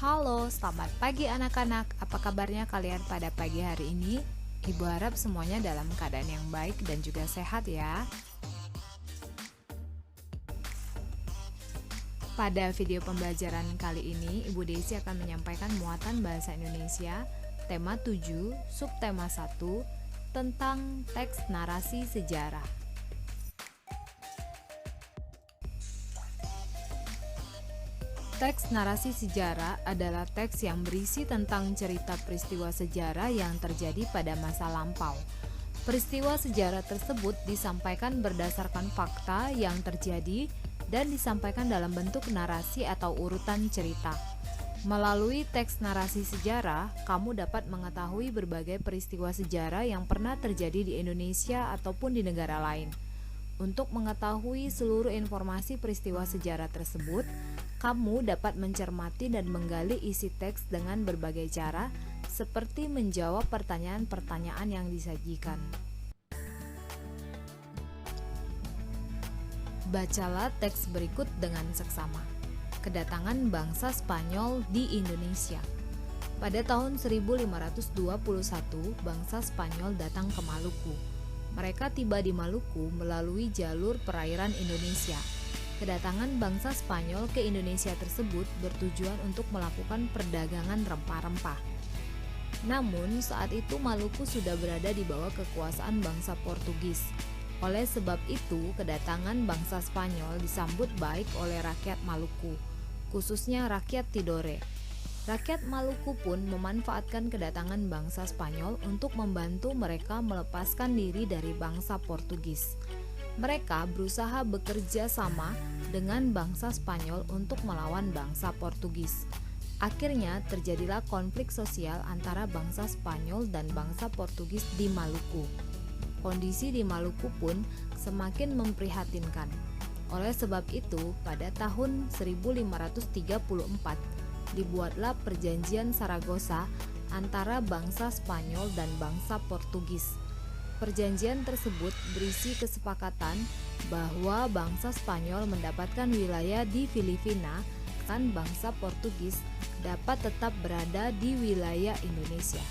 Halo, selamat pagi anak-anak. Apa kabarnya kalian pada pagi hari ini? Ibu harap semuanya dalam keadaan yang baik dan juga sehat ya. Pada video pembelajaran kali ini, Ibu Desi akan menyampaikan muatan bahasa Indonesia, tema 7, subtema 1, tentang teks narasi sejarah. Teks narasi sejarah adalah teks yang berisi tentang cerita peristiwa sejarah yang terjadi pada masa lampau. Peristiwa sejarah tersebut disampaikan berdasarkan fakta yang terjadi dan disampaikan dalam bentuk narasi atau urutan cerita. Melalui teks narasi sejarah, kamu dapat mengetahui berbagai peristiwa sejarah yang pernah terjadi di Indonesia ataupun di negara lain. Untuk mengetahui seluruh informasi peristiwa sejarah tersebut, kamu dapat mencermati dan menggali isi teks dengan berbagai cara, seperti menjawab pertanyaan-pertanyaan yang disajikan. Bacalah teks berikut dengan seksama. Kedatangan bangsa Spanyol di Indonesia. Pada tahun 1521, bangsa Spanyol datang ke Maluku. Mereka tiba di Maluku melalui jalur perairan Indonesia. Kedatangan bangsa Spanyol ke Indonesia tersebut bertujuan untuk melakukan perdagangan rempah-rempah. Namun, saat itu Maluku sudah berada di bawah kekuasaan bangsa Portugis. Oleh sebab itu, kedatangan bangsa Spanyol disambut baik oleh rakyat Maluku, khususnya rakyat Tidore. Rakyat Maluku pun memanfaatkan kedatangan bangsa Spanyol untuk membantu mereka melepaskan diri dari bangsa Portugis. Mereka berusaha bekerja sama dengan bangsa Spanyol untuk melawan bangsa Portugis. Akhirnya terjadilah konflik sosial antara bangsa Spanyol dan bangsa Portugis di Maluku. Kondisi di Maluku pun semakin memprihatinkan. Oleh sebab itu, pada tahun 1534 dibuatlah Perjanjian Saragossa antara bangsa Spanyol dan bangsa Portugis. Perjanjian tersebut berisi kesepakatan bahwa bangsa Spanyol mendapatkan wilayah di Filipina dan bangsa Portugis dapat tetap berada di wilayah Indonesia.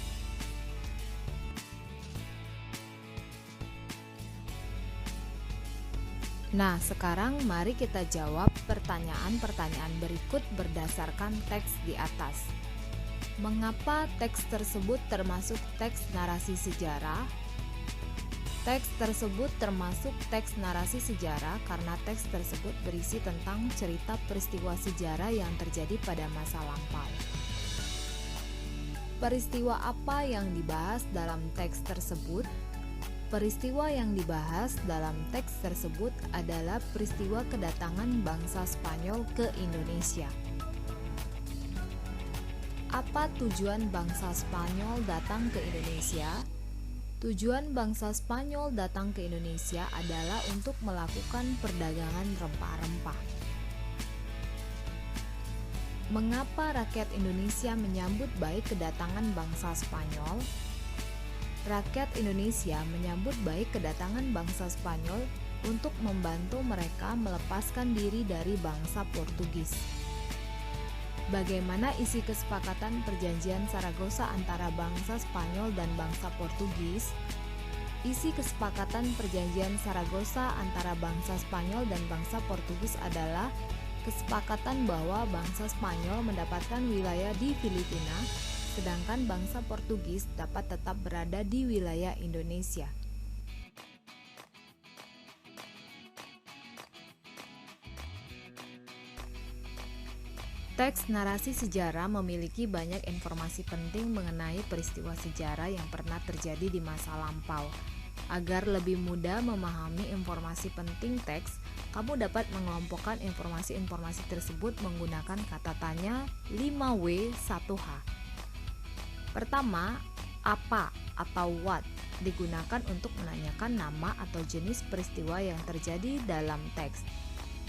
Nah, sekarang mari kita jawab pertanyaan-pertanyaan berikut berdasarkan teks di atas. Mengapa teks tersebut termasuk teks narasi sejarah? Teks tersebut termasuk teks narasi sejarah karena teks tersebut berisi tentang cerita peristiwa sejarah yang terjadi pada masa lampau. Peristiwa apa yang dibahas dalam teks tersebut? Peristiwa yang dibahas dalam teks tersebut adalah peristiwa kedatangan bangsa Spanyol ke Indonesia. Apa tujuan bangsa Spanyol datang ke Indonesia? Tujuan bangsa Spanyol datang ke Indonesia adalah untuk melakukan perdagangan rempah-rempah. Mengapa rakyat Indonesia menyambut baik kedatangan bangsa Spanyol? Rakyat Indonesia menyambut baik kedatangan bangsa Spanyol untuk membantu mereka melepaskan diri dari bangsa Portugis. Bagaimana isi kesepakatan Perjanjian Saragossa antara bangsa Spanyol dan bangsa Portugis? Isi kesepakatan Perjanjian Saragossa antara bangsa Spanyol dan bangsa Portugis adalah kesepakatan bahwa bangsa Spanyol mendapatkan wilayah di Filipina, sedangkan bangsa Portugis dapat tetap berada di wilayah Indonesia. Teks narasi sejarah memiliki banyak informasi penting mengenai peristiwa sejarah yang pernah terjadi di masa lampau. Agar lebih mudah memahami informasi penting teks, kamu dapat mengelompokkan informasi-informasi tersebut menggunakan kata tanya 5W 1H. Pertama, apa atau what digunakan untuk menanyakan nama atau jenis peristiwa yang terjadi dalam teks.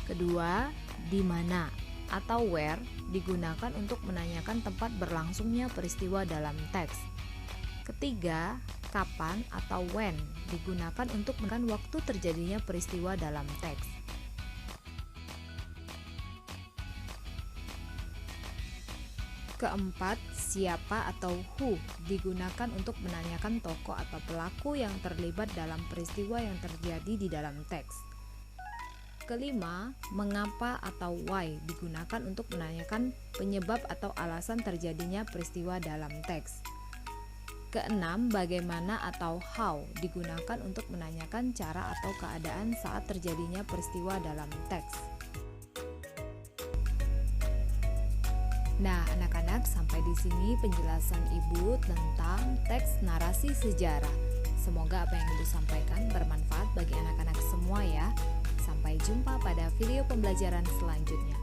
Kedua, di mana atau where digunakan untuk menanyakan tempat berlangsungnya peristiwa dalam teks. Ketiga, kapan atau when digunakan untuk menentukan waktu terjadinya peristiwa dalam teks. Keempat, siapa atau who digunakan untuk menanyakan tokoh atau pelaku yang terlibat dalam peristiwa yang terjadi di dalam teks. Kelima, mengapa atau why digunakan untuk menanyakan penyebab atau alasan terjadinya peristiwa dalam teks. Keenam, bagaimana atau how digunakan untuk menanyakan cara atau keadaan saat terjadinya peristiwa dalam teks. Nah, anak-anak, sampai di sini penjelasan Ibu tentang teks narasi sejarah. Semoga apa yang Ibu sampaikan bermanfaat bagi anak-anak semua ya. Sampai jumpa pada video pembelajaran selanjutnya.